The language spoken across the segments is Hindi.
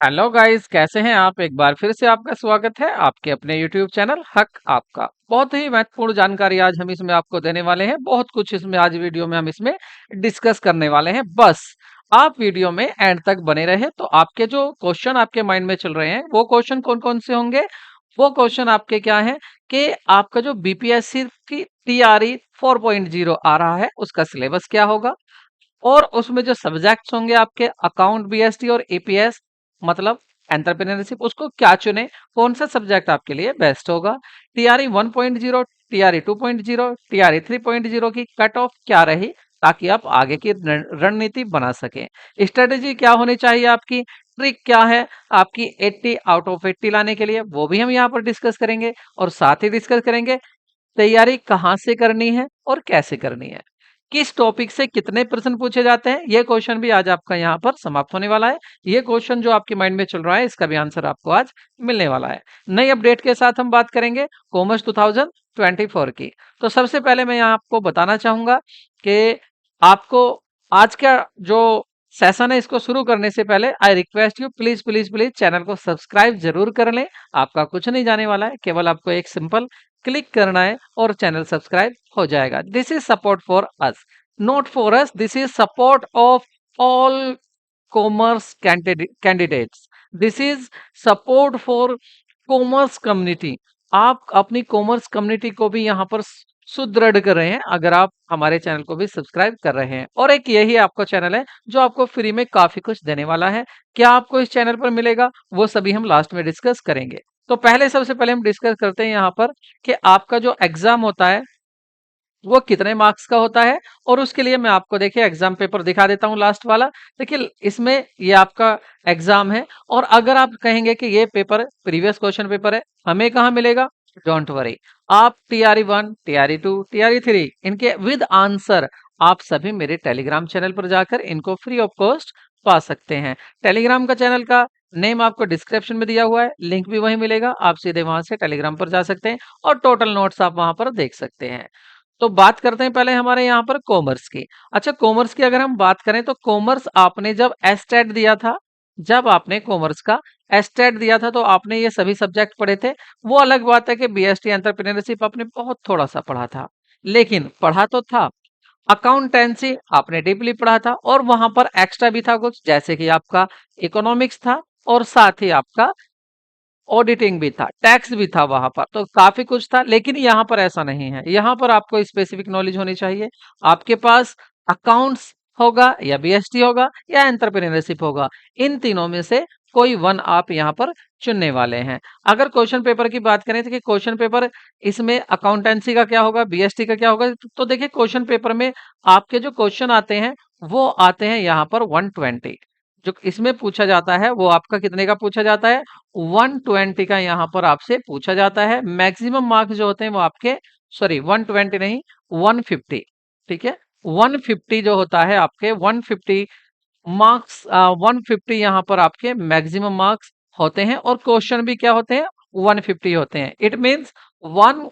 हेलो गाइस, कैसे हैं आप? एक बार फिर से आपका स्वागत है आपके अपने यूट्यूब चैनल हक आपका। बहुत ही महत्वपूर्ण जानकारी आज हम इसमें आपको देने वाले हैं। बहुत कुछ इसमें आज वीडियो में हम इसमें डिस्कस करने वाले हैं। बस आप वीडियो में एंड तक बने रहे तो आपके जो क्वेश्चन आपके माइंड में चल रहे हैं वो क्वेश्चन कौन कौन से होंगे। वो क्वेश्चन आपके क्या है कि आपका जो बीपीएससी की टीआरई 4.0 आ रहा है उसका सिलेबस क्या होगा, और उसमें जो सब्जेक्ट्स होंगे आपके अकाउंट बीएसटी और एपीएस मतलब एंटरप्रेन्योरशिप, उसको क्या चुने, कौन सा सब्जेक्ट आपके लिए बेस्ट होगा। टीआरई 1.0, टीआरई 2.0, टीआरई 3.0 की कट ऑफ क्या रही, ताकि आप आगे की रणनीति बना सकें। स्ट्रेटेजी क्या होनी चाहिए, आपकी ट्रिक क्या है आपकी 80 आउट ऑफ 80 लाने के लिए, वो भी हम यहाँ पर डिस्कस करेंगे। और साथ ही डिस्कस करेंगे तैयारी कहाँ से करनी है और कैसे करनी है, किस टॉपिक से कितने प्रश्न पूछे जाते हैं, ये क्वेश्चन भी आज आपका यहाँ पर समाप्त होने वाला है। ये क्वेश्चन जो आपके माइंड में चल रहा है इसका भी आंसर आपको आज मिलने वाला है। नई अपडेट के साथ हम बात करेंगे कॉमर्स 2024 की। तो सबसे पहले मैं यहाँ आपको बताना चाहूंगा कि आपको आज का जो सेशन है इसको शुरू करने से पहले I request you, please please please channel को सब्सक्राइब जरूर कर लें। आपका कुछ नहीं जाने वाला है, केवल आपको एक सिंपल क्लिक करना है और चैनल सब्सक्राइब हो जाएगा। This is support for us, not for us, this is support of all commerce candidates. This is support for commerce community. आप अपनी कॉमर्स कम्युनिटी को भी यहाँ पर सुदृढ़ कर रहे हैं अगर आप हमारे चैनल को भी सब्सक्राइब कर रहे हैं। और एक यही आपका चैनल है जो आपको फ्री में काफी कुछ देने वाला है। क्या आपको इस चैनल पर मिलेगा वो सभी हम लास्ट में डिस्कस करेंगे। तो पहले सबसे पहले हम डिस्कस करते हैं यहाँ पर कि आपका जो एग्जाम होता है वो कितने मार्क्स का होता है। और उसके लिए मैं आपको देखिए एग्जाम पेपर दिखा देता हूं लास्ट वाला। देखिए इसमें ये आपका एग्जाम है, और अगर आप कहेंगे कि ये पेपर प्रीवियस क्वेश्चन पेपर है, हमें कहाँ मिलेगा, डोंट वरी। आप टीआरई 1, टीआरई 2, टीआरई 3 इनके विद आंसर आप सभी मेरे टेलीग्राम चैनल पर जाकर इनको फ्री ऑफ कॉस्ट पा सकते हैं। टेलीग्राम का चैनल का नेम आपको डिस्क्रिप्शन में दिया हुआ है, लिंक भी वहीं मिलेगा, आप सीधे वहां से टेलीग्राम पर जा सकते हैं और टोटल नोट्स आप वहां पर देख सकते हैं। तो बात करते हैं पहले हमारे यहाँ पर कॉमर्स की। अच्छा, कॉमर्स की अगर हम बात करें तो कॉमर्स आपने जब एस्टेट दिया था, जब आपने कॉमर्स का एस्टेट दिया था तो आपने ये सभी सब्जेक्ट पढ़े थे। वो अलग बात है कि बीएसटी एंटरप्रेन्योरशिप आपने बहुत थोड़ा सा पढ़ा था, लेकिन पढ़ा तो था। अकाउंटेंसी आपने डीपली पढ़ा था, और वहां पर एक्स्ट्रा भी था कुछ, जैसे कि आपका इकोनॉमिक्स था, और साथ ही आपका ऑडिटिंग भी था, टैक्स भी था वहां पर, तो काफी कुछ था। लेकिन यहाँ पर ऐसा नहीं है, यहाँ पर आपको स्पेसिफिक नॉलेज होनी चाहिए। आपके पास अकाउंट्स होगा या बीएसटी होगा या एंटरप्रेन्योरशिप होगा, इन तीनों में से कोई वन आप यहाँ पर चुनने वाले हैं। अगर क्वेश्चन पेपर की बात करें तो कि क्वेश्चन पेपर इसमें अकाउंटेंसी का क्या होगा, बीएसटी का क्या होगा, तो देखिए क्वेश्चन पेपर में आपके जो क्वेश्चन आते हैं वो आते हैं यहाँ पर 120। जो इसमें पूछा जाता है वो आपका कितने का पूछा जाता है, 120 का यहाँ पर आपसे पूछा जाता है। मैक्सिमम मार्क्स जो होते हैं वो आपके, सॉरी 120 नहीं, 150, ठीक है। 150 जो होता है आपके 150 मार्क्स, 150 यहाँ पर आपके मैक्सिमम मार्क्स होते हैं, और क्वेश्चन भी क्या होते हैं, 150 होते हैं। It means 1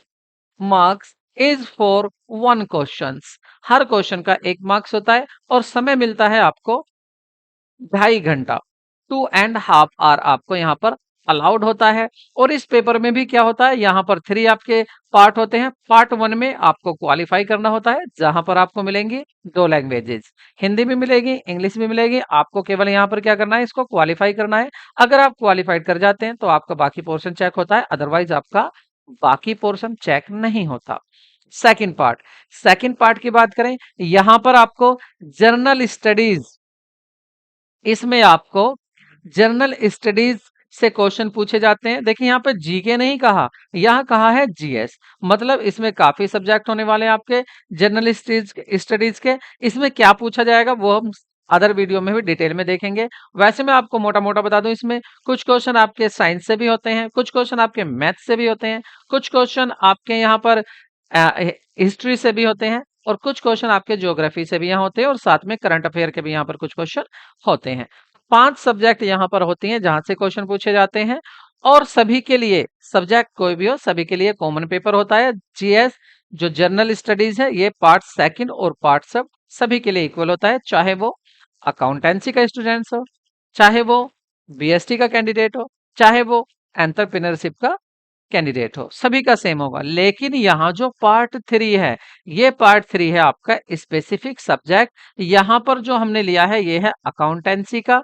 marks is for 1 question. Her question का 1 मार्क्स होता है, और समय मिलता है आपको 2.5 घंटा, 2.5 आवर आपको यहाँ पर अलाउड होता है। और इस पेपर में भी क्या होता है, यहाँ पर 3 आपके पार्ट होते हैं। पार्ट 1 में आपको क्वालिफाई करना होता है, जहां पर आपको मिलेंगी 2 लैंग्वेजेस, हिंदी भी मिलेगी, इंग्लिश भी मिलेगी। आपको केवल यहाँ पर क्या करना है, इसको क्वालिफाई करना है। अगर आप क्वालिफाइड कर जाते हैं तो आपका बाकी पोर्शन चेक होता है, अदरवाइज आपका बाकी पोर्शन चेक नहीं होता। सेकंड पार्ट की बात करें, यहाँ पर आपको जर्नल स्टडीज, इसमें आपको जनरल स्टडीज से क्वेश्चन पूछे जाते हैं। देखिए यहाँ पे जीके नहीं कहा, यहाँ कहा है जीएस। मतलब इसमें काफी सब्जेक्ट होने वाले हैं आपके जनरल स्टडीज के। इसमें क्या पूछा जाएगा वो हम अदर वीडियो में भी डिटेल में देखेंगे। वैसे मैं आपको मोटा मोटा बता दूं, इसमें कुछ क्वेश्चन आपके साइंस से भी होते हैं, कुछ क्वेश्चन आपके मैथ से भी होते हैं, कुछ क्वेश्चन आपके यहाँ पर हिस्ट्री से भी होते हैं, और कुछ क्वेश्चन आपके ज्योग्राफी से भी यहाँ होते हैं, और साथ में करंट अफेयर के भी यहाँ पर कुछ क्वेश्चन होते हैं। 5 सब्जेक्ट यहाँ पर होती हैं जहां से क्वेश्चन पूछे जाते हैं, और सभी के लिए, सब्जेक्ट कोई भी हो, सभी के लिए कॉमन पेपर होता है। जीएस जो जनरल स्टडीज है, ये पार्ट सेकंड और पार्ट सब सभी के लिए इक्वल होता है, चाहे वो अकाउंटेंसी का स्टूडेंट्स हो, चाहे वो बीएसटी का कैंडिडेट हो, चाहे वो एंटरप्रेन्योरशिप का कैंडिडेट हो, सभी का सेम होगा। लेकिन यहाँ जो पार्ट 3 है, ये पार्ट 3 है आपका स्पेसिफिक सब्जेक्ट। यहाँ पर जो हमने लिया है ये है अकाउंटेंसी का।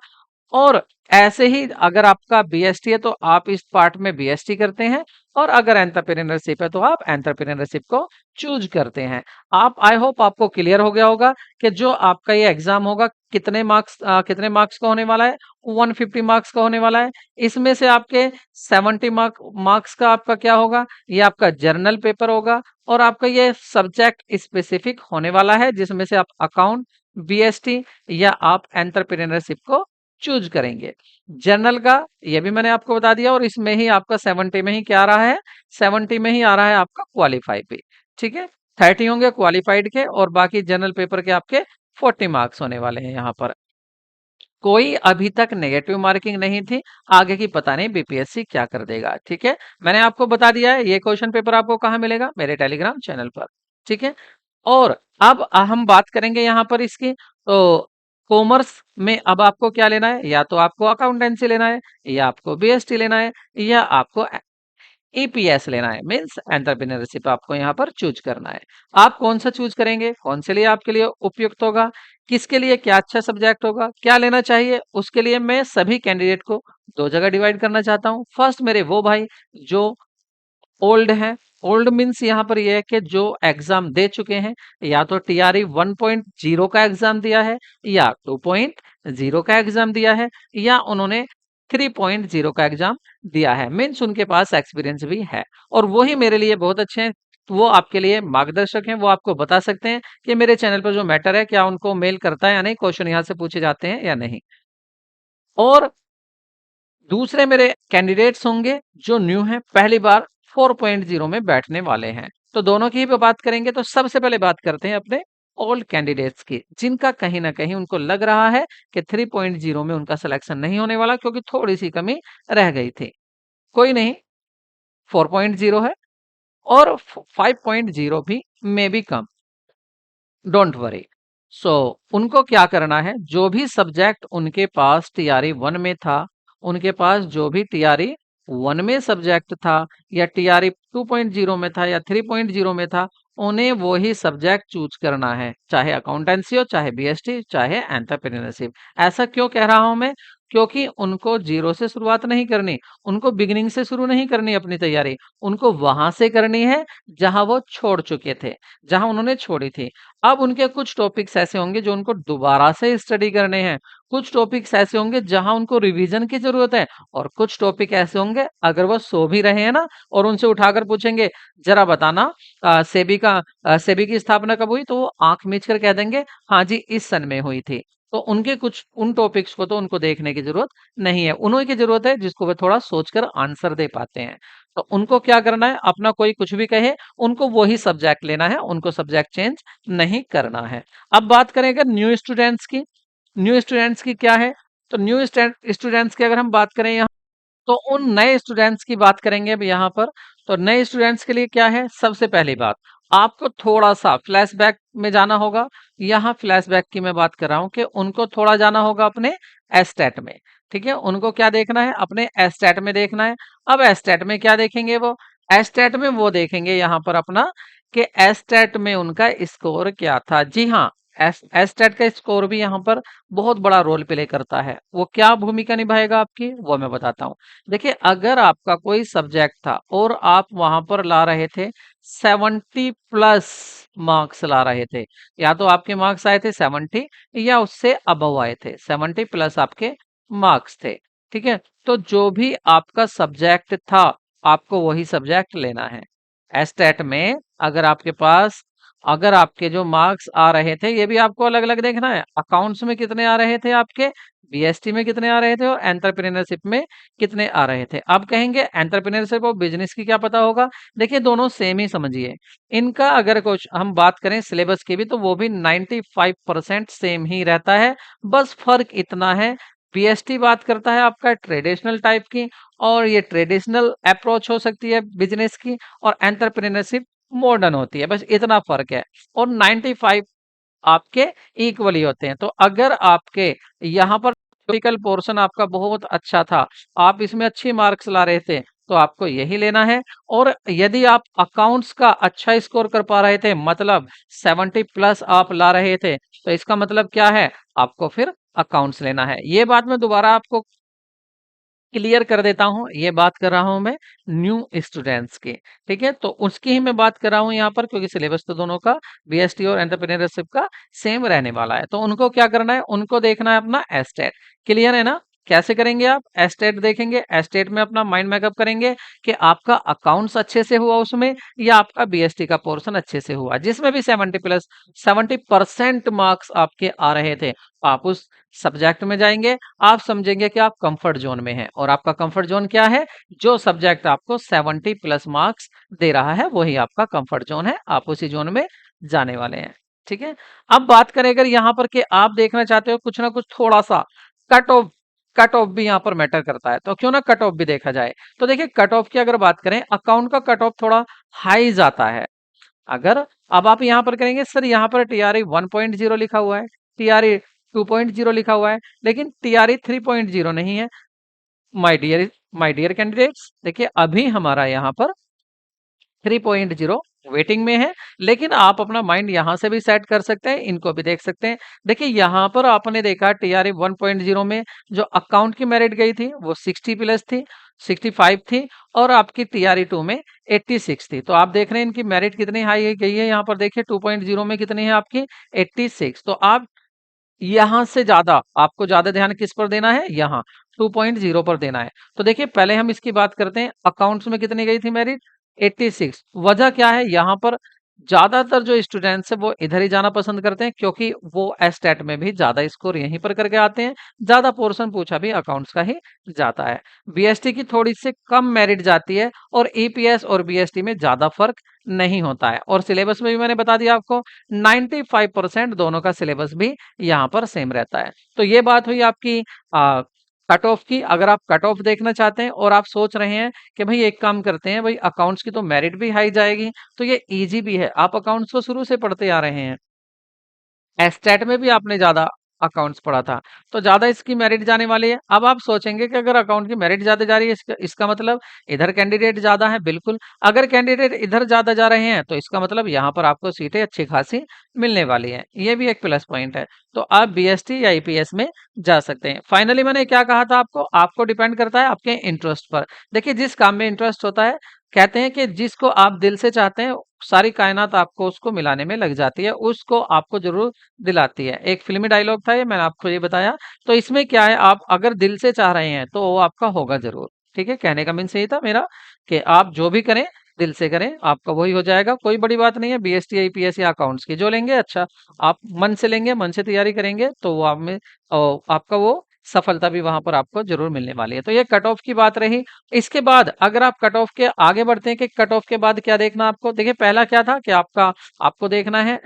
और ऐसे ही अगर आपका बीएसटी है तो आप इस पार्ट में बीएसटी करते हैं, और अगर एंटरप्रेन्योरशिप है तो आप एंटरप्रेन्योरशिप को चूज करते हैं। आप, आई होप आपको क्लियर हो गया होगा कि जो आपका ये एग्जाम होगा कितने मार्क्स का होने वाला है। 150 मार्क्स का होने वाला है। इसमें से आपके 70 मार्क्स का आपका क्या होगा, ये आपका जर्नल पेपर होगा, और आपका ये सब्जेक्ट स्पेसिफिक होने वाला है, जिसमें से आप अकाउंट, बीएसटी या आप एंटरप्रेन्योरशिप को चूज करेंगे। जर्नल का ये भी मैंने आपको बता दिया, और इसमें ही आपका 70 में ही क्या आ रहा है, 70 में ही आ रहा है आपका क्वालिफाई पे। ठीक है, 30 होंगे क्वालिफाइड के, और बाकी जनरल पेपर के आपके 40 मार्क्स होने वाले हैं। यहाँ पर कोई अभी तक नेगेटिव मार्किंग नहीं थी। आगे की पता नहीं बीपीएससी क्या कर देगा। ठीक है, मैंने आपको बता दिया है ये क्वेश्चन पेपर आपको कहाँ मिलेगा, मेरे टेलीग्राम चैनल पर। ठीक है, और अब हम बात करेंगे यहाँ पर इसकी। तो कॉमर्स में अब आपको क्या लेना है, या तो आपको अकाउंटेंसी लेना है, या आपको बीएसटी लेना है, या आपको ईपीएस लेना है, मीन्स एंटरप्रेन्योरशिप आपको यहाँ पर चूज करना है। आप कौन सा चूज करेंगे, कौन से लिए आपके लिए उपयुक्त होगा, किसके लिए क्या अच्छा सब्जेक्ट होगा, क्या लेना चाहिए, उसके लिए मैं सभी कैंडिडेट को दो जगह डिवाइड करना चाहता हूँ। फर्स्ट, मेरे वो भाई जो ओल्ड है। ओल्ड मीन्स यहाँ पर यह है कि जो एग्जाम दे चुके हैं, या तो टीआरई 1.0 का एग्जाम दिया है, या 2.0 का एग्जाम दिया है, या उन्होंने 3.0 का एग्जाम दिया है। मीन्स उनके पास एक्सपीरियंस भी है, और वो ही मेरे लिए बहुत अच्छे हैं। वो आपके लिए मार्गदर्शक हैं, वो आपको बता सकते हैं कि मेरे चैनल पर जो मैटर है क्या उनको मेल करता है या नहीं, क्वेश्चन यहाँ से पूछे जाते हैं या नहीं। और दूसरे मेरे कैंडिडेट्स होंगे जो न्यू हैं, पहली बार 4.0 में बैठने वाले हैं। तो दोनों की ही बात करेंगे। तो सबसे पहले बात करते हैं अपने ओल्ड कैंडिडेट्स की, जिनका कहीं ना कहीं उनको लग रहा है कि 3.0 में उनका सिलेक्शन नहीं होने वाला, क्योंकि थोड़ी सी कमी रह गई थी। कोई नहीं, 4.0 है, और 5.0 भी मे बी कम, डोंट वरी। सो उनको क्या करना है, जो भी सब्जेक्ट उनके पास टीआरई 1 में था, उनके पास जो भी टीआरई 1 में सब्जेक्ट था, या टीआरई 2.0 में था, या 3.0 में था, उन्हें वो ही सब्जेक्ट चूज करना है, चाहे अकाउंटेंसी हो, चाहे बीएसटी, चाहे एंटरप्रेन्योरशिप। ऐसा क्यों कह रहा हूं मैं, क्योंकि उनको जीरो से शुरुआत नहीं करनी, उनको बिगिनिंग से शुरू नहीं करनी अपनी तैयारी, उनको वहां से करनी है जहां वो छोड़ चुके थे, जहां उन्होंने छोड़ी थी। अब उनके कुछ टॉपिक्स ऐसे होंगे जो उनको दोबारा से स्टडी करने हैं, कुछ टॉपिक्स ऐसे होंगे जहां उनको रिवीजन की जरूरत है, और कुछ टॉपिक ऐसे होंगे अगर वो सो भी रहे हैं ना, और उनसे उठाकर पूछेंगे जरा बताना सेबी की स्थापना कब हुई, तो वो आंख मीच कर कह देंगे हाँ जी इस सन में हुई थी। तो उनके कुछ उन टॉपिक्स को तो उनको देखने की जरूरत नहीं है, उन्हीं की जरूरत है जिसको वे थोड़ा सोचकर आंसर दे पाते हैं। तो उनको क्या करना है, अपना कोई कुछ भी कहे, उनको वही सब्जेक्ट लेना है, उनको सब्जेक्ट चेंज नहीं करना है। अब बात करें अगर न्यू स्टूडेंट्स की, न्यू स्टूडेंट्स की क्या है, तो न्यू स्टूडेंट्स की अगर हम बात करें यहाँ, तो उन नए स्टूडेंट्स की बात करेंगे अब यहाँ पर। तो नए स्टूडेंट्स के लिए क्या है, सबसे पहली बात, आपको थोड़ा सा फ्लैशबैक में जाना होगा। यहाँ फ्लैशबैक की मैं बात कर रहा हूँ कि उनको थोड़ा जाना होगा अपने एस्टेट में। ठीक है, उनको क्या देखना है, अपने एस्टेट में देखना है। अब एस्टेट में क्या देखेंगे वो, एस्टेट में वो देखेंगे यहाँ पर अपना कि एस्टेट में उनका स्कोर क्या था। जी हाँ, एस्टेट का स्कोर भी यहाँ पर बहुत बड़ा रोल प्ले करता है। वो क्या भूमिका निभाएगा आपकी, वो मैं बताता हूँ। देखिए, अगर आपका कोई सब्जेक्ट था और आप वहां पर ला रहे थे 70+ मार्क्स ला रहे थे, या तो आपके मार्क्स आए थे 70 या उससे अबव आए थे, 70+ आपके मार्क्स थे। ठीक है, तो जो भी आपका सब्जेक्ट था आपको वही सब्जेक्ट लेना है। एस्टेट में अगर आपके जो मार्क्स आ रहे थे, ये भी आपको अलग अलग देखना है, अकाउंट्स में कितने आ रहे थे आपके, बीएसटी में कितने आ रहे थे, और एंटरप्रेन्योरशिप में कितने आ रहे थे। अब कहेंगे एंटरप्रेन्योरशिप और बिजनेस की क्या पता होगा, देखिए दोनों सेम ही समझिए। इनका अगर कुछ हम बात करें सिलेबस की भी, तो वो भी 95% सेम ही रहता है। बस फर्क इतना है, बीएसटी बात करता है आपका ट्रेडिशनल टाइप की, और ये ट्रेडिशनल अप्रोच हो सकती है बिजनेस की, और एंटरप्रेन्योरशिप मॉडर्न होती है, बस इतना फर्क है। और 95 आपके इक्वली होते हैं। तो अगर आपके यहाँ पर थ्योरेटिकल पोर्शन आपका बहुत अच्छा था, आप इसमें अच्छी मार्क्स ला रहे थे, तो आपको यही लेना है। और यदि आप अकाउंट्स का अच्छा स्कोर कर पा रहे थे, मतलब 70 प्लस आप ला रहे थे, तो इसका मतलब क्या है, आपको फिर अकाउंट्स लेना है। ये बात मैं दोबारा आपको क्लियर कर देता हूँ, ये बात कर रहा हूँ मैं न्यू स्टूडेंट्स की, ठीक है। तो उसकी ही मैं बात कर रहा हूँ यहाँ पर, क्योंकि सिलेबस तो दोनों का बीएसटी और एंटरप्रेन्योरशिप का सेम रहने वाला है। तो उनको क्या करना है, उनको देखना है अपना एस्टेट। क्लियर है ना। कैसे करेंगे आप, एस्टेट देखेंगे, एस्टेट में अपना माइंड मेकअप करेंगे कि आपका अकाउंट्स अच्छे से हुआ उसमें, या आपका बीएसटी का पोर्शन अच्छे से हुआ, जिसमें भी 70 प्लस 70% मार्क्स आपके आ रहे थे, आप उस सब्जेक्ट में जाएंगे। आप समझेंगे कि आप कंफर्ट जोन में हैं, और आपका कंफर्ट जोन क्या है, जो सब्जेक्ट आपको 70 प्लस मार्क्स दे रहा है वही आपका कंफर्ट जोन है, आप उसी जोन में जाने वाले हैं। ठीक है। अब बात करें अगर यहाँ पर कि आप देखना चाहते हो कुछ ना कुछ थोड़ा सा कट ऑफ, कट ऑफ भी यहाँ पर मैटर करता है, तो क्यों ना कट ऑफ भी देखा जाए। तो देखिए कट ऑफ की अगर बात करें, अकाउंट का कट ऑफ थोड़ा हाई जाता है। अगर अब आप यहाँ पर करेंगे सर, यहाँ पर टीआरई 1.0 लिखा हुआ है, टीआरई 2.0 लिखा हुआ है, लेकिन टीआरई 3.0 नहीं है। माय डियर कैंडिडेट्स, देखिए अभी हमारा यहाँ पर 3.0 वेटिंग में है, लेकिन आप अपना माइंड यहाँ से भी सेट कर सकते हैं, इनको भी देख सकते हैं। देखिए यहाँ पर आपने देखा टीआरई 1.0 में जो अकाउंट की मेरिट गई थी वो 60 प्लस थी, 65 थी, और आपकी टीआरई 2 में 86 थी। तो आप देख रहे हैं इनकी मेरिट कितनी हाई गई है। यहाँ पर देखिए 2.0 में कितनी है आपकी, 86। तो आप यहाँ से ज्यादा, आपको ज्यादा ध्यान किस पर देना है, यहाँ 2.0 पर देना है। तो देखिए पहले हम इसकी बात करते हैं, अकाउंट्स में कितनी गई थी मेरिट, 86। वजह क्या है, यहाँ पर ज्यादातर जो स्टूडेंट्स है वो इधर ही जाना पसंद करते हैं, क्योंकि वो एस्टेट में भी ज्यादा स्कोर यहीं पर करके आते हैं, ज्यादा पोर्शन पूछा भी अकाउंट्स का ही जाता है। बीएसटी की थोड़ी सी कम मेरिट जाती है, और ईपीएस और बीएसटी में ज्यादा फर्क नहीं होता है। और सिलेबस में भी मैंने बता दिया आपको, 95% दोनों का सिलेबस भी यहाँ पर सेम रहता है। तो ये बात हुई आपकी कट ऑफ की। अगर आप कट ऑफ देखना चाहते हैं और आप सोच रहे हैं कि भाई एक काम करते हैं, भाई अकाउंट्स की तो मेरिट भी हाई जाएगी, तो ये इजी भी है, आप अकाउंट्स को शुरू से पढ़ते आ रहे हैं, एस्टेट में भी आपने ज्यादा अकाउंट्स पढ़ा था, तो ज्यादा इसकी मेरिट जाने वाली है। अब आप सोचेंगे कि अगर अकाउंट की मेरिट ज्यादा जा रही है, इसका मतलब इधर कैंडिडेट ज्यादा है। बिल्कुल, अगर कैंडिडेट इधर ज्यादा जा रहे हैं, तो इसका मतलब यहाँ पर आपको सीटें अच्छी खासी मिलने वाली है, ये भी एक प्लस पॉइंट है। तो आप बीएसटी या ईपीएस में जा सकते हैं। फाइनली मैंने क्या कहा था आपको, आपको डिपेंड करता है आपके इंटरेस्ट पर। देखिए जिस काम में इंटरेस्ट होता है, कहते हैं कि जिसको आप दिल से चाहते हैं, सारी कायनात आपको उसको मिलाने में लग जाती है, उसको आपको जरूर दिलाती है। एक फिल्मी डायलॉग था ये, मैंने आपको ये बताया। तो इसमें क्या है, आप अगर दिल से चाह रहे हैं तो वो आपका होगा जरूर। ठीक है, कहने का मीन्स यही था मेरा कि आप जो भी करें दिल से करें, आपका वही हो जाएगा। कोई बड़ी बात नहीं है, बीएसटी आईपीएस या अकाउंट्स की जो लेंगे, अच्छा आप मन से लेंगे, मन से तैयारी करेंगे, तो वो आप में आपका वो सफलता भी वहां पर आपको जरूर मिलने वाली है। तो ये कट ऑफ की बात रही। इसके बाद अगर आप कट ऑफ के आगे बढ़ते हैं कि कट ऑफ के बाद क्या देखना आपको, देखिए पहला क्या था कि आपको देखना है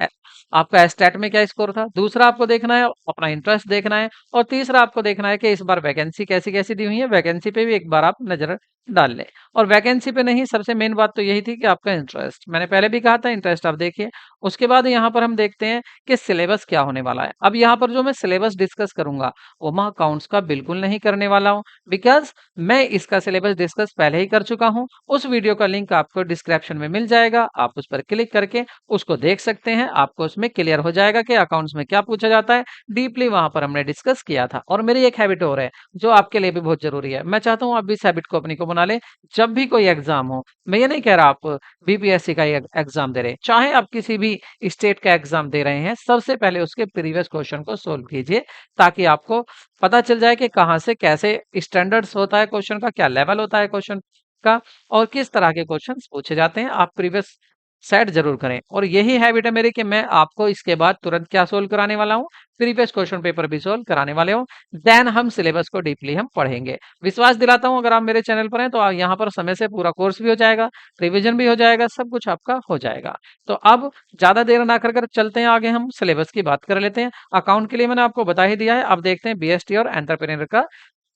आपका एस्टेट में क्या स्कोर था, दूसरा आपको देखना है अपना इंटरेस्ट देखना है, और तीसरा आपको देखना है कि इस बार वैकेंसी कैसी कैसी दी हुई है, वैकेंसी पे भी एक बार आप नजर डाल लें। और वैकेंसी पे नहीं, सबसे मेन बात तो यही थी कि आपका इंटरेस्ट, मैंने पहले भी कहा था इंटरेस्ट आप देखिए। उसके बाद यहाँ पर हम देखते हैं कि सिलेबस क्या होने वाला है। अब यहाँ पर जो मैं सिलेबस डिस्कस करूंगा वो मैं अकाउंट्स का बिल्कुल नहीं करने वाला हूँ, बिकॉज मैं इसका सिलेबस डिस्कस पहले ही कर चुका हूँ। उस वीडियो का लिंक आपको डिस्क्रिप्शन में मिल जाएगा, आप उस पर क्लिक करके उसको देख सकते हैं, आपको उसमें क्लियर हो जाएगा कि अकाउंट्स में क्या पूछा जाता है। डीपली वहां पर हमने डिस्कस किया था। और मेरी एक हैबिट और है जो आपके लिए भी बहुत जरूरी है, मैं चाहता हूँ आप भी इस हैबिट को अपनी को बना लें। जब भी कोई एग्जाम हो, मैं ये नहीं कह रहा आप बीपीएससी का एग्जाम दे रहे हैं, चाहे आप किसी भी स्टेट का एग्जाम दे रहे हैं, सबसे पहले उसके प्रीवियस क्वेश्चन को सोल्व कीजिए, ताकि आपको पता चल जाए कि कहाँ से कैसे स्टैंडर्ड्स होता है क्वेश्चन का, क्या लेवल होता है क्वेश्चन का, और किस तरह के क्वेश्चंस पूछे जाते हैं। आप प्रीवियस सेट जरूर करें। और यही हैबिट है मेरी कि मैं आपको इसके बाद तुरंत क्या सोल्व कराने वाला हूँ, प्रीवियस क्वेश्चन पेपर भी सोल्व कराने वाले हूँ। देन हम सिलेबस को डीपली हम पढ़ेंगे। विश्वास दिलाता हूँ अगर आप मेरे चैनल पर हैं तो यहाँ पर समय से पूरा कोर्स भी हो जाएगा, रिवीजन भी हो जाएगा, सब कुछ आपका हो जाएगा। तो अब ज्यादा देर ना कर कर चलते हैं आगे, हम सिलेबस की बात कर लेते हैं। अकाउंट के लिए मैंने आपको बता ही दिया है, अब देखते हैं बीएसटी और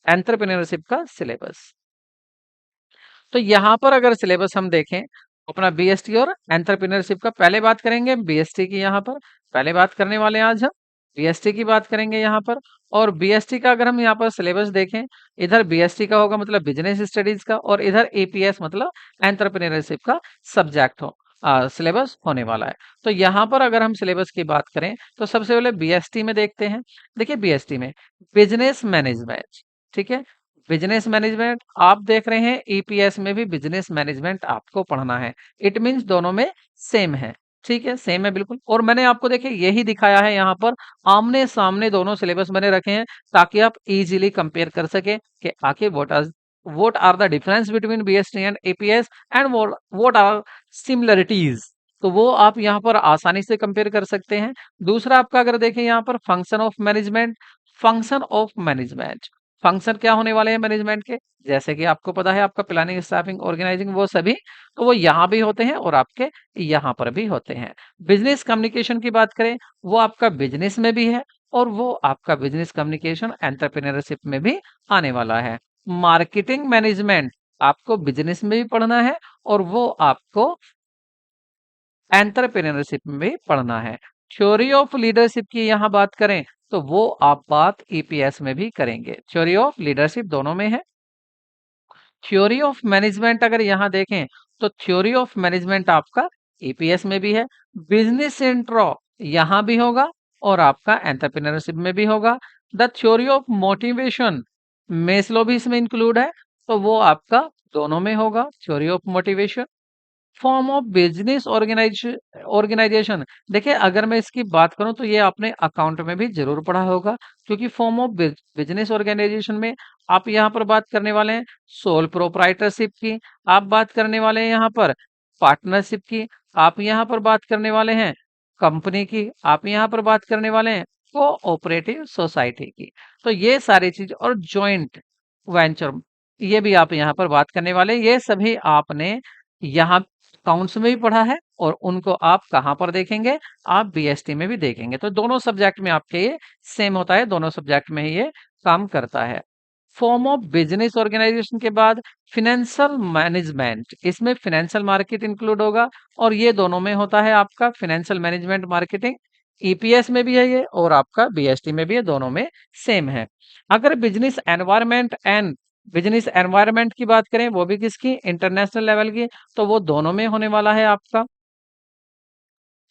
एंटरप्रेन्योरशिप का सिलेबस। तो यहाँ पर अगर सिलेबस हम देखें, अपना बीएसटी और एंटरप्रेन्योरशिप का पहले बात करेंगे, बीएसटी की यहाँ पर पहले बात करने वाले हैं आज हम। बीएसटी की बात करेंगे यहाँ पर। और बीएसटी का अगर हम यहाँ पर सिलेबस देखें, इधर बीएसटी का होगा मतलब बिजनेस स्टडीज का, और इधर एपीएस मतलब एंटरप्रेन्योरशिप का सब्जेक्ट सिलेबस होने वाला है। तो यहाँ पर अगर हम सिलेबस की बात करें तो सबसे पहले बीएसटी में देखते हैं। देखिए बीएसटी में बिजनेस मैनेजमेंट, ठीक है, बिजनेस मैनेजमेंट आप देख रहे हैं, ईपीएस में भी बिजनेस मैनेजमेंट आपको पढ़ना है। इट मीन्स दोनों में सेम है, ठीक है, सेम है बिल्कुल। और मैंने आपको देखिए यही दिखाया है यहाँ पर, आमने सामने दोनों सिलेबस मैंने रखे हैं ताकि आप इजीली कंपेयर कर सके कि आखिर what are the difference between BST and APS and what are similarities. तो वो आप यहाँ पर आसानी से कंपेयर कर सकते हैं। दूसरा आपका अगर देखें यहाँ पर function of management, function of management, function क्या होने वाले हैं मैनेजमेंट के, जैसे कि आपको पता है आपका प्लानिंग, स्टाफिंग, ऑर्गेनाइजिंग, वो सभी, तो वो यहाँ भी होते हैं और आपके यहाँ पर भी होते हैं। बिजनेस कम्युनिकेशन की बात करें, वो आपका बिजनेस में भी है और वो आपका बिजनेस कम्युनिकेशन एंटरप्रेन्योरशिप में भी आने वाला है। मार्केटिंग मैनेजमेंट आपको बिजनेस में भी पढ़ना है और वो आपको एंटरप्रेन्योरशिप में भी पढ़ना है। थ्योरी ऑफ लीडरशिप की यहाँ बात करें तो वो आप बात ईपीएस में भी करेंगे। थ्योरी ऑफ लीडरशिप दोनों में है। थ्योरी ऑफ मैनेजमेंट अगर यहाँ देखें तो थ्योरी ऑफ मैनेजमेंट आपका ईपीएस में भी है। बिजनेस इंट्रो यहाँ भी होगा और आपका एंटरप्रेन्योरशिप में भी होगा। The theory of motivation, Maslow भी इसमें इंक्लूड है, तो वो आपका दोनों में होगा, theory of motivation. Form of business organisation, देखिए अगर मैं इसकी बात करूं तो ये आपने अकाउंट में भी जरूर पढ़ा होगा, क्योंकि फॉर्म ऑफ बिजनेस ऑर्गेनाइजेशन में आप यहाँ पर बात करने वाले हैं सोल प्रोप्राइटरशिप की, आप बात करने वाले हैं यहाँ पर पार्टनरशिप की, आप यहाँ पर बात करने वाले हैं कंपनी की, आप यहाँ पर बात करने वाले हैं कोऑपरेटिव सोसाइटी की। तो ये सारी चीज, और जॉइंट वेंचर, ये भी आप यहाँ पर बात करने वाले हैं। ये सभी आपने यहाँ अकाउंट्स में भी पढ़ा है और उनको आप कहाँ पर देखेंगे, आप बीएसटी में भी देखेंगे। तो दोनों सब्जेक्ट में आपके ये सेम होता है, दोनों सब्जेक्ट में ही ये काम करता है। फॉर्म ऑफ बिजनेस ऑर्गेनाइजेशन के बाद फिनेंशियल मैनेजमेंट, इसमें फिनेंशियल मार्केट इंक्लूड होगा और ये दोनों में होता है आपका फिनेंशियल मैनेजमेंट मार्केटिंग। ईपीएस में भी है ये और आपका बीएसटी में भी है, दोनों में सेम है। अगर बिजनेस एनवायरनमेंट की बात करें, वो भी किसकी, इंटरनेशनल लेवल की, तो वो दोनों में होने वाला है आपका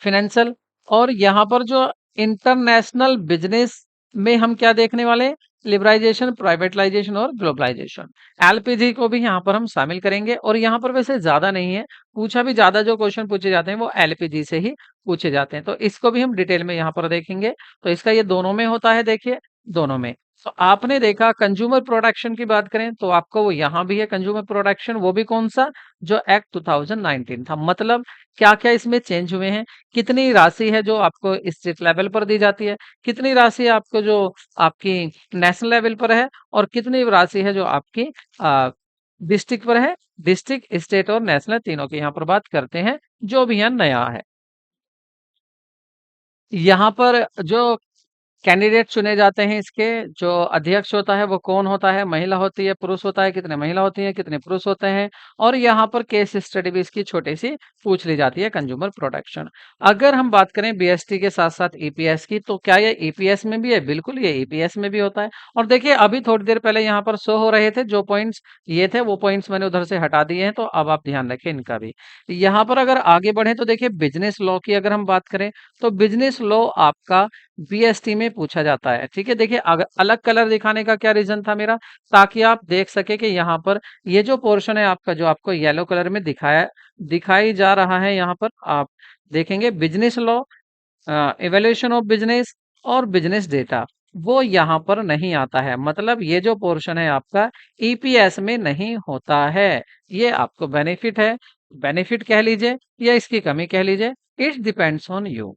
फिनेंशियल। और यहाँ पर जो इंटरनेशनल बिजनेस में हम क्या देखने वाले हैं, लिबराइजेशन, प्राइवेटलाइजेशन और ग्लोबलाइजेशन। एलपीजी को भी यहाँ पर हम शामिल करेंगे और यहाँ पर वैसे ज्यादा नहीं है, पूछा भी ज्यादा जो क्वेश्चन पूछे जाते हैं वो एलपीजी से ही पूछे जाते हैं, तो इसको भी हम डिटेल में यहाँ पर देखेंगे। तो इसका ये दोनों में होता है, देखिए दोनों में। तो आपने देखा कंज्यूमर प्रोडक्शन की बात करें तो आपको वो यहाँ भी है कंज्यूमर प्रोडक्शन, वो भी कौन सा, जो एक्ट 2019 था। मतलब क्या क्या इसमें चेंज हुए हैं, कितनी राशि है जो आपको स्टेट लेवल पर दी जाती है, कितनी राशि आपको जो आपकी नेशनल लेवल पर है, और कितनी राशि है जो आपकी डिस्ट्रिक्ट पर है। डिस्ट्रिक्ट, स्टेट और नेशनल तीनों की यहाँ पर बात करते हैं, जो भी यहाँ नया है। यहाँ पर जो कैंडिडेट चुने जाते हैं, इसके जो अध्यक्ष होता है वो कौन होता है, महिला होती है, पुरुष होता है, कितने महिला होती है, कितने पुरुष होते हैं। और यहाँ पर केस स्टडी भी इसकी छोटी सी पूछ ली जाती है, कंज्यूमर प्रोटेक्शन। अगर हम बात करें बीएसटी के साथ साथ ईपीएस की, तो क्या ये ईपीएस में भी है, बिल्कुल ये ईपीएस में भी होता है। और देखिए अभी थोड़ी देर पहले यहाँ पर शो हो रहे थे जो पॉइंट्स, ये थे वो पॉइंट्स मैंने उधर से हटा दिए हैं, तो अब आप ध्यान रखें इनका भी। यहाँ पर अगर आगे बढ़े तो देखिए बिजनेस लॉ की अगर हम बात करें तो बिजनेस लॉ आपका बीएसटी में पूछा जाता है, ठीक है। देखिए अगर अलग कलर दिखाने का क्या रीजन था मेरा, ताकि आप देख सके कि यहाँ पर ये जो पोर्शन है आपका, जो आपको येलो कलर में दिखाई जा रहा है, यहाँ पर आप देखेंगे business law, evaluation of business और बिजनेस डेटा, वो यहाँ पर नहीं आता है। मतलब ये जो पोर्शन है आपका ईपीएस में नहीं होता है। ये आपको बेनिफिट है, बेनिफिट कह लीजिए या इसकी कमी कह लीजिए, इट डिपेंड्स ऑन यू।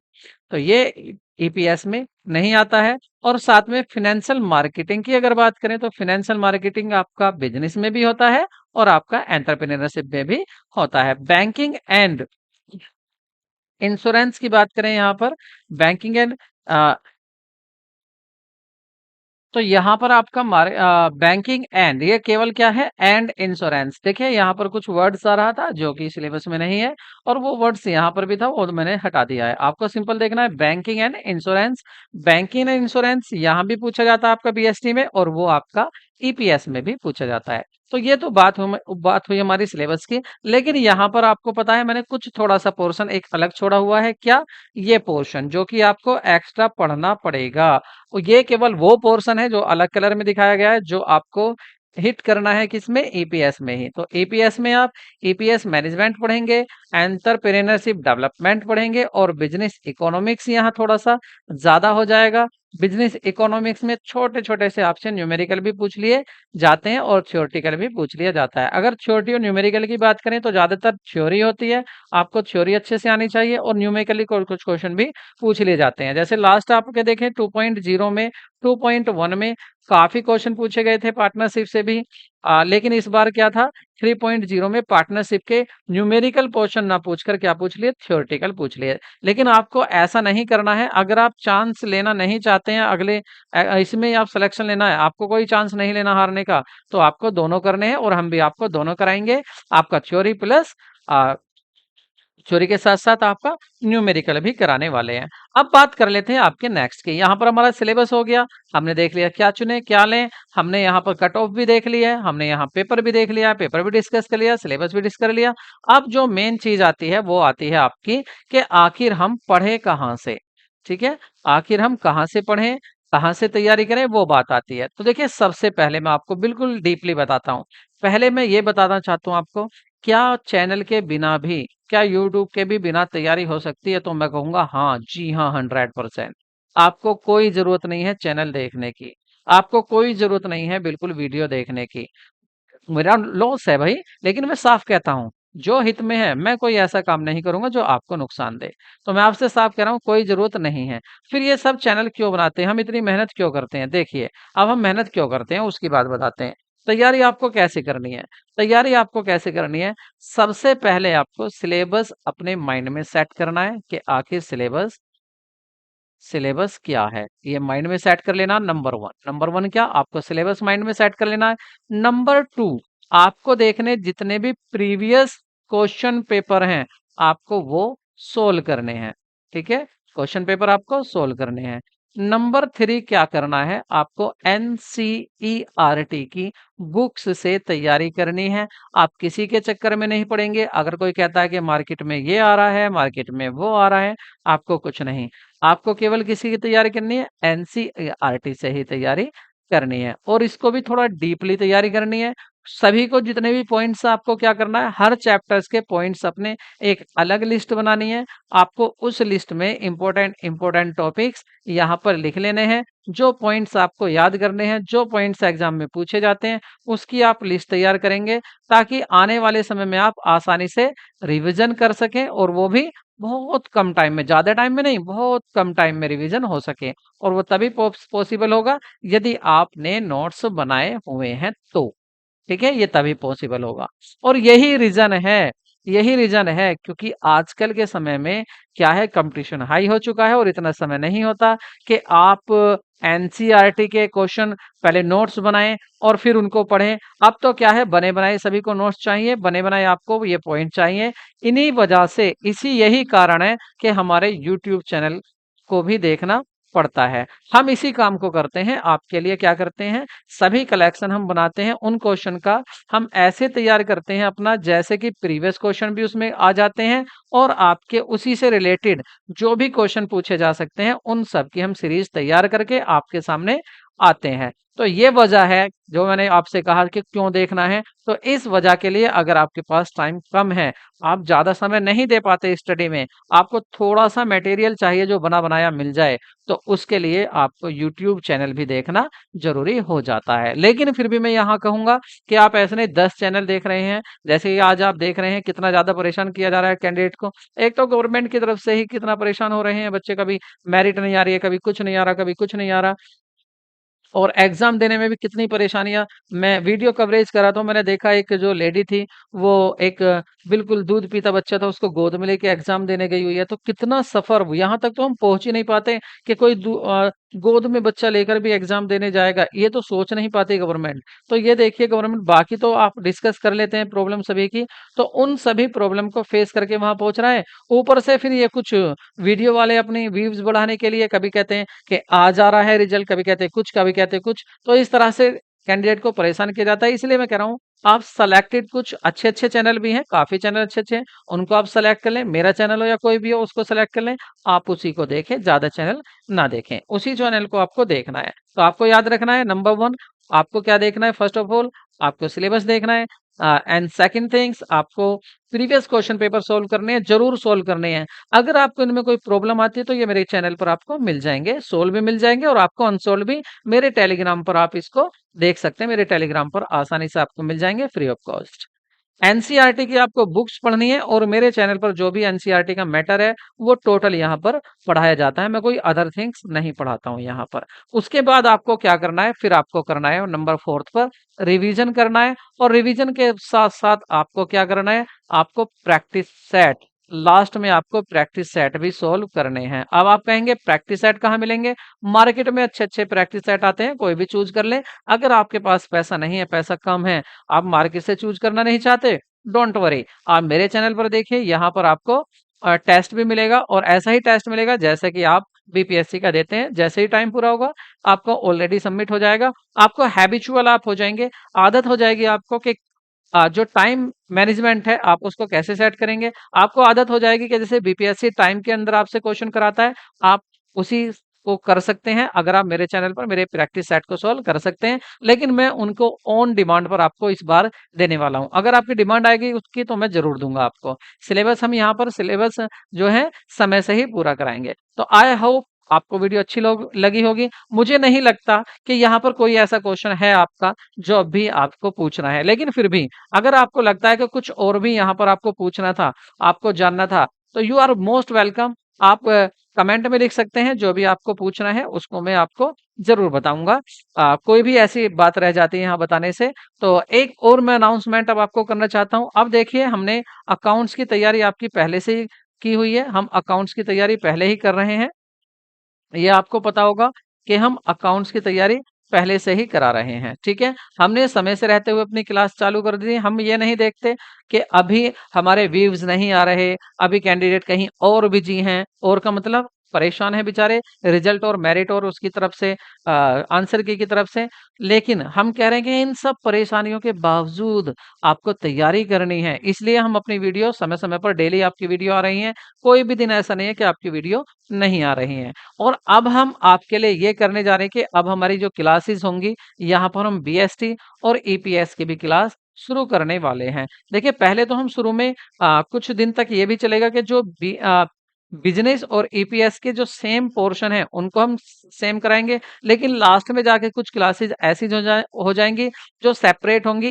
तो ये ईपीएस में नहीं आता है। और साथ में फिनेंशियल मार्केटिंग की अगर बात करें तो फिनेंशियल मार्केटिंग आपका बिजनेस में भी होता है और आपका एंटरप्रेन्योरशिप में भी होता है। बैंकिंग एंड इंश्योरेंस की बात करें यहाँ पर, बैंकिंग एंड तो यहाँ पर आपका बैंकिंग एंड ये केवल क्या है एंड इंश्योरेंस। देखिए यहाँ पर कुछ वर्ड्स आ रहा था जो कि सिलेबस में नहीं है और वो वर्ड्स यहाँ पर भी था वो मैंने हटा दिया है। आपको सिंपल देखना है banking and insurance. Banking and insurance यहाँ भी पूछा जाता है आपका बीएसटी में और वो आपका ईपीएस में भी पूछा जाता है। तो ये तो बात हुई हमारी सिलेबस की। लेकिन यहाँ पर आपको पता है मैंने कुछ थोड़ा सा पोर्शन एक अलग छोड़ा हुआ है। क्या? ये पोर्शन जो कि आपको एक्स्ट्रा पढ़ना पड़ेगा। तो ये केवल वो पोर्शन है जो अलग कलर में दिखाया गया है जो आपको हिट करना है किसमें ईपीएस में ही। तो ईपीएस में आप ईपीएस मैनेजमेंट पढ़ेंगे, एंटरप्रेन्योरशिप डेवलपमेंट पढ़ेंगे और बिजनेस इकोनॉमिक्स यहाँ थोड़ा सा ज्यादा हो जाएगा। बिजनेस इकोनॉमिक्स में छोटे छोटे से ऑप्शन न्यूमेरिकल भी पूछ लिए जाते हैं और थ्योरेटिकल भी पूछ लिया जाता है। अगर थ्योरी और न्यूमेरिकल की बात करें तो ज्यादातर थ्योरी होती है, आपको थ्योरी अच्छे से आनी चाहिए और न्यूमेरिकली कुछ क्वेश्चन भी पूछ लिए जाते हैं। जैसे लास्ट आपके देखें 2.0 में 2.1 में काफी क्वेश्चन पूछे गए थे पार्टनरशिप से भी। लेकिन इस बार क्या था 3.0 में पार्टनरशिप के न्यूमेरिकल पोर्शन ना पूछकर क्या पूछ लिए थ्योरेटिकल पूछ लिए। लेकिन आपको ऐसा नहीं करना है। अगर आप चांस लेना नहीं चाहते हैं अगले इसमें आप सिलेक्शन लेना है, आपको कोई चांस नहीं लेना हारने का, तो आपको दोनों करने हैं और हम भी आपको दोनों कराएंगे। आपका थ्योरी प्लस थ्योरी के साथ साथ आपका न्यूमेरिकल भी कराने वाले हैं। अब बात कर लेते हैं आपके नेक्स्ट की। यहाँ पर हमारा सिलेबस हो गया, हमने देख लिया क्या चुने क्या लें। हमने यहाँ पर कट ऑफ भी देख लिया है, हमने यहाँ पेपर भी देख लिया, पेपर भी डिस्कस कर लिया, सिलेबस भी डिस्कस कर लिया। अब जो मेन चीज आती है वो आती है आपकी कि आखिर हम पढ़े कहाँ से। ठीक है, आखिर हम कहाँ से पढ़ें, कहाँ से तैयारी करें, वो बात आती है। तो देखिए सबसे पहले मैं आपको बिल्कुल डीपली बताता हूँ। पहले मैं ये बताना चाहता हूँ आपको, क्या चैनल के बिना भी, क्या यूट्यूब के भी बिना तैयारी हो सकती है? तो मैं कहूंगा हाँ जी हाँ 100%। आपको कोई जरूरत नहीं है चैनल देखने की, आपको कोई जरूरत नहीं है बिल्कुल वीडियो देखने की। मेरा लॉस है भाई, लेकिन मैं साफ कहता हूँ जो हित में है मैं कोई ऐसा काम नहीं करूंगा जो आपको नुकसान दे। तो मैं आपसे साफ कह रहा हूँ कोई जरूरत नहीं है। फिर ये सब चैनल क्यों बनाते हैं, हम इतनी मेहनत क्यों करते हैं? देखिए अब हम मेहनत क्यों करते हैं उसकी बात बताते हैं। तैयारी आपको कैसे करनी है? तैयारी आपको कैसे करनी है? सबसे पहले आपको सिलेबस अपने माइंड में सेट करना है कि आखिर सिलेबस सिलेबस क्या है, ये माइंड में सेट कर लेना। नंबर वन क्या आपको सिलेबस माइंड में सेट कर लेना है। नंबर टू, आपको देखने जितने भी प्रीवियस क्वेश्चन पेपर हैं आपको वो सोल्व करने हैं। ठीक है, क्वेश्चन पेपर आपको सोल्व करने हैं। नंबर थ्री क्या करना है, आपको एनसीईआरटी की बुक्स से तैयारी करनी है। आप किसी के चक्कर में नहीं पड़ेंगे। अगर कोई कहता है कि मार्केट में ये आ रहा है, मार्केट में वो आ रहा है, आपको कुछ नहीं, आपको केवल किसी की तैयारी करनी है, एनसीईआरटी से ही तैयारी करनी है और इसको भी थोड़ा डीपली तैयारी करनी है। सभी को जितने भी पॉइंट्स आपको क्या करना है, हर चैप्टर्स के पॉइंट्स अपने एक अलग लिस्ट बनानी है। आपको उस लिस्ट में इंपॉर्टेंट इंपॉर्टेंट टॉपिक्स यहाँ पर लिख लेने हैं। जो पॉइंट्स आपको याद करने हैं, जो पॉइंट्स एग्जाम में पूछे जाते हैं, उसकी आप लिस्ट तैयार करेंगे ताकि आने वाले समय में आप आसानी से रिवीजन कर सकें और वो भी बहुत कम टाइम में, ज्यादा टाइम में नहीं, बहुत कम टाइम में रिवीजन हो सके। और वो तभी पॉसिबल होगा यदि आपने नोट्स बनाए हुए हैं तो। ठीक है, ये तभी पॉसिबल होगा। और यही रीजन है क्योंकि आजकल के समय में क्या है, कंपटीशन हाई हो चुका है और इतना समय नहीं होता कि आप एनसीईआरटी के क्वेश्चन पहले नोट्स बनाएं और फिर उनको पढ़ें। अब तो क्या है, बने बनाए सभी को नोट्स चाहिए, बने बनाए आपको ये पॉइंट चाहिए। इन्हीं वजह से यही कारण है कि हमारे यूट्यूब चैनल को भी देखना पड़ता है। हम इसी काम को करते हैं आपके लिए। क्या करते हैं, सभी कलेक्शन हम बनाते हैं उन क्वेश्चन का, हम ऐसे तैयार करते हैं अपना जैसे कि प्रीवियस क्वेश्चन भी उसमें आ जाते हैं और आपके उसी से रिलेटेड जो भी क्वेश्चन पूछे जा सकते हैं उन सब की हम सीरीज तैयार करके आपके सामने आते हैं। तो ये वजह है जो मैंने आपसे कहा कि क्यों देखना है। तो इस वजह के लिए अगर आपके पास टाइम कम है, आप ज्यादा समय नहीं दे पाते स्टडी में, आपको थोड़ा सा मटेरियल चाहिए जो बना बनाया मिल जाए, तो उसके लिए आपको यूट्यूब चैनल भी देखना जरूरी हो जाता है। लेकिन फिर भी मैं यहाँ कहूंगा कि आप ऐसे नहीं 10 चैनल देख रहे हैं, जैसे कि आज आप देख रहे हैं कितना ज्यादा परेशान किया जा रहा है कैंडिडेट को। एक तो गवर्नमेंट की तरफ से ही कितना परेशान हो रहे हैं बच्चे, कभी मेरिट नहीं आ रही है, कभी कुछ नहीं आ रहा, कभी कुछ नहीं आ रहा। और एग्ज़ाम देने में भी कितनी परेशानियाँ। मैं वीडियो कवरेज कर रहा था, मैंने देखा एक जो लेडी थी, वो एक बिल्कुल दूध पीता बच्चा था, उसको गोद में लेके एग्ज़ाम देने गई हुई है, तो कितना सफ़र यहाँ तक तो हम पहुँच ही नहीं पाते कि कोई गोद में बच्चा लेकर भी एग्ज़ाम देने जाएगा, ये तो सोच नहीं पाती गवर्नमेंट। तो ये देखिए गवर्नमेंट, बाकी तो आप डिस्कस कर लेते हैं प्रॉब्लम सभी की, तो उन सभी प्रॉब्लम को फेस करके वहाँ पहुँच रहा है। ऊपर से फिर ये कुछ वीडियो वाले अपनी व्यूज़ बढ़ाने के लिए कभी कहते हैं कि आ जा रहा है रिजल्ट, कभी कहते हैं कुछ, कभी कहते हैं कुछ। तो इस तरह से कैंडिडेट को परेशान किया जाता है। इसलिए मैं कह रहा हूँ, आप सेलेक्टेड कुछ अच्छे-अच्छे चैनल भी हैं, काफ़ी चैनल अच्छे-अच्छे हैं, उनको आप सेलेक्ट कर लें। मेरा चैनल हो या कोई भी हो, उसको सेलेक्ट कर लें। आप उसी को देखें, ज़्यादा चैनल ना देखें। उसी चैनल को आपको देखना है। तो आपको याद रखना है, नंबर 1 आपको क्या देखना है, फर्स्ट ऑफ ऑल आपको सिलेबस देखना है। एंड सेकंड थिंग्स, आपको प्रीवियस क्वेश्चन पेपर सॉल्व करने हैं, ज़रूर सॉल्व करने हैं। अगर आपको इनमें कोई प्रॉब्लम आती है, तो ये मेरे चैनल पर आपको मिल जाएँगे, सोल्व भी मिल जाएँगे, और आपको अनसोल्व भी मेरे टेलीग्राम पर आप इसको देख सकते हैं। मेरे टेलीग्राम पर आसानी से आपको मिल जाएँगे फ्री ऑफ कॉस्ट। एनसीईआरटी की आपको बुक्स पढ़नी है, और मेरे चैनल पर जो भी एनसीईआरटी का मैटर है, वो टोटल यहाँ पर पढ़ाया जाता है। मैं कोई अदर थिंग्स नहीं पढ़ाता हूँ यहाँ पर। उसके बाद आपको क्या करना है, फिर आपको करना है नंबर 4 पर रिवीजन करना है, और रिवीजन के साथ-साथ आपको क्या करना है, आपको प्रैक्टिस सेट, लास्ट में आपको प्रैक्टिस सेट भी सॉल्व करने हैं। अब आप कहेंगे प्रैक्टिस सेट कहाँ मिलेंगे? मार्केट में अच्छे-अच्छे प्रैक्टिस सेट आते हैं, कोई भी चूज़ कर लें। अगर आपके पास पैसा नहीं है, पैसा कम है, आप मार्केट से चूज़ करना नहीं चाहते, डोंट वरी, आप मेरे चैनल पर देखिए, यहाँ पर आपको टेस्ट भी मिलेगा, और ऐसा ही टेस्ट मिलेगा जैसे कि आप बीपीएससी का देते हैं। जैसे ही टाइम पूरा होगा, आपको ऑलरेडी सबमिट हो जाएगा। आपको हैबिचुअल आप हो जाएँगे, आदत हो जाएगी आपको कि जो टाइम मैनेजमेंट है, आप उसको कैसे सेट करेंगे। आपको आदत हो जाएगी कि जैसे बीपीएससी टाइम के अंदर आपसे क्वेश्चन कराता है, आप उसी को कर सकते हैं। अगर आप मेरे चैनल पर मेरे प्रैक्टिस सेट को सॉल्व कर सकते हैं, लेकिन मैं उनको ऑन डिमांड पर आपको इस बार देने वाला हूँ। अगर आपकी डिमांड आएगी उसकी, तो मैं ज़रूर दूँगा आपको। सिलेबस हम यहाँ पर सिलेबस जो है समय से ही पूरा कराएँगे। तो आई होप आपको वीडियो अच्छी लोग लगी होगी। मुझे नहीं लगता कि यहाँ पर कोई ऐसा क्वेश्चन है आपका जो अभी आपको पूछना है। लेकिन फिर भी अगर आपको लगता है कि कुछ और भी यहाँ पर आपको पूछना था, आपको जानना था, तो यू आर मोस्ट वेलकम। आप कमेंट में लिख सकते हैं, जो भी आपको पूछना है उसको मैं आपको ज़रूर बताऊँगा। कोई भी ऐसी बात रह जाती है यहाँ बताने से, तो एक और मैं अनाउंसमेंट अब आपको करना चाहता हूँ। अब देखिए, हमने अकाउंट्स की तैयारी आपकी पहले से ही की हुई है, हम अकाउंट्स की तैयारी पहले ही कर रहे हैं। ये आपको पता होगा कि हम अकाउंट्स की तैयारी पहले से ही करा रहे हैं, ठीक है? हमने समय से रहते हुए अपनी क्लास चालू कर दी है। हम ये नहीं देखते कि अभी हमारे व्यूज़ नहीं आ रहे, अभी कैंडिडेट कहीं और बिज़ी हैं, और का मतलब परेशान हैं बेचारे रिज़ल्ट और मेरिट और उसकी तरफ से, आंसर की तरफ से। लेकिन हम कह रहे हैं कि इन सब परेशानियों के बावजूद आपको तैयारी करनी है, इसलिए हम अपनी वीडियो समय-समय पर डेली आपकी वीडियो आ रही हैं। कोई भी दिन ऐसा नहीं है कि आपकी वीडियो नहीं आ रही हैं। और अब हम आपके लिए ये करने जा रहे हैं कि अब हमारी जो क्लासेस होंगी, यहाँ पर हम बीएसटी और ईपीएस की भी क्लास शुरू करने वाले हैं। देखिए, पहले तो हम शुरू में कुछ दिन तक ये भी चलेगा कि जो बिज़नेस और ईपीएस के जो सेम पोर्शन है, उनको हम सेम कराएँगे, लेकिन लास्ट में जाके कुछ क्लासेस ऐसी हो जाएँगी, जो सेपरेट होंगी,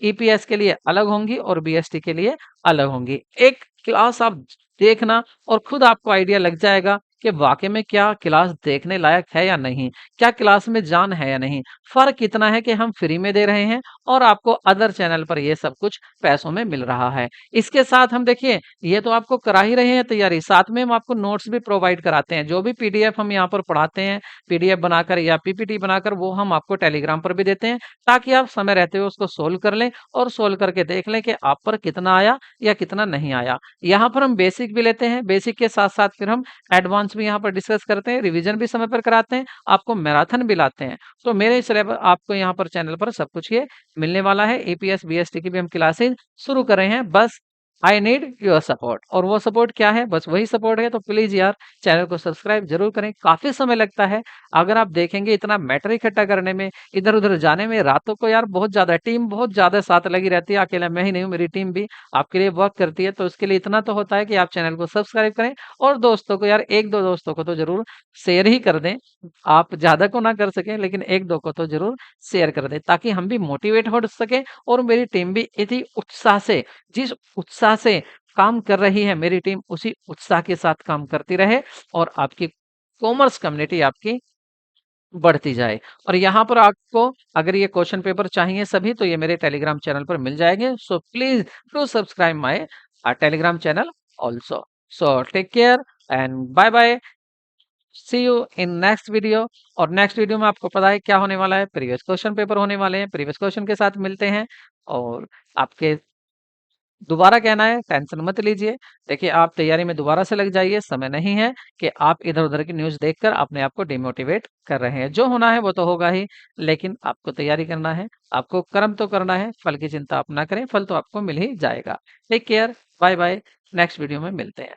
ईपीएस के लिए अलग होंगी और बीएसटी के लिए अलग होंगी। एक क्लास आप देखना, और खुद आपको आइडिया लग जाएगा कि वाक़ई में क्या क्लास देखने लायक है या नहीं? क्या क्लास में जान है या नहीं? फ़र्क इतना है कि हम फ्री में दे रहे हैं, और आपको अदर चैनल पर ये सब कुछ पैसों में मिल रहा है। इसके साथ हम देखिए, ये तो आपको करा ही रहे हैं तैयारी, साथ में हम आपको नोट्स भी प्रोवाइड कराते हैं। जो भी पीडीएफ हम यहाँ पर पढ़ाते हैं, पीडीएफ बनाकर या पीपीटी बनाकर, वो हम आपको टेलीग्राम पर भी देते हैं, ताकि आप समय रहते हुए उसको सोल्व कर लें, और सोल्व करके देख लें कि आप पर कितना आया या कितना नहीं आया। यहाँ पर हम बेसिक भी लेते हैं, बेसिक के साथ-साथ फिर हम एडवांस भी यहाँ पर डिस्कस करते हैं, रिवीजन भी समय पर कराते हैं, आपको मैराथन भी लाते हैं। तो मेरे सिलेबस आपको यहाँ पर चैनल पर सब कुछ ये मिलने वाला है। एपीएस, बीएसटी की भी हम क्लासेस शुरू कर रहे हैं, बस आई नीड योर सपोर्ट। और वो सपोर्ट क्या है? बस वही सपोर्ट है, तो प्लीज़ यार चैनल को सब्सक्राइब ज़रूर करें। काफ़ी समय लगता है, अगर आप देखेंगे इतना मैटर इकट्ठा करने में, इधर-उधर जाने में, रातों को यार बहुत ज़्यादा टीम बहुत ज़्यादा साथ लगी रहती है, अकेला मैं ही नहीं हूँ, मेरी टीम भी आपके लिए वर्क करती है। तो उसके लिए इतना तो होता है कि आप चैनल को सब्सक्राइब करें, और दोस्तों को यार 1-2 दोस्तों को तो ज़रूर शेयर ही कर दें। आप ज़्यादा को ना कर सकें, लेकिन 1-2 को तो ज़रूर शेयर कर दें, ताकि हम भी मोटिवेट हो सकें, और मेरी टीम भी इसी उत्साह से, जिस उत्साह से काम कर रही है मेरी टीम, उसी उत्साह के साथ काम करती रहे, और आपकी कॉमर्स कम्युनिटी आपकी बढ़ती जाए। और यहाँ पर आपको अगर ये क्वेश्चन पेपर चाहिए सभी, तो ये मेरे टेलीग्राम चैनल पर मिल जाएंगे। So please do subscribe my Telegram channel also. So take care and bye bye. See you in next video. और नेक्स्ट वीडियो में आपको पता है क्या होने वाला है, प्रीवियस क्वेश्चन पेपर होने वाले हैं, प्रीवियस क्वेश्चन के साथ मिलते हैं। और आपके दोबारा कहना है, टेंशन मत लीजिए। देखिए, आप तैयारी में दोबारा से लग जाइए, समय नहीं है कि आप इधर-उधर की न्यूज़ देखकर अपने आप को डिमोटिवेट कर रहे हैं। जो होना है वो तो होगा ही, लेकिन आपको तैयारी करना है, आपको कर्म तो करना है, फल की चिंता आप ना करें, फल तो आपको मिल ही जाएगा। Take care, bye bye, next video में मिलते हैं।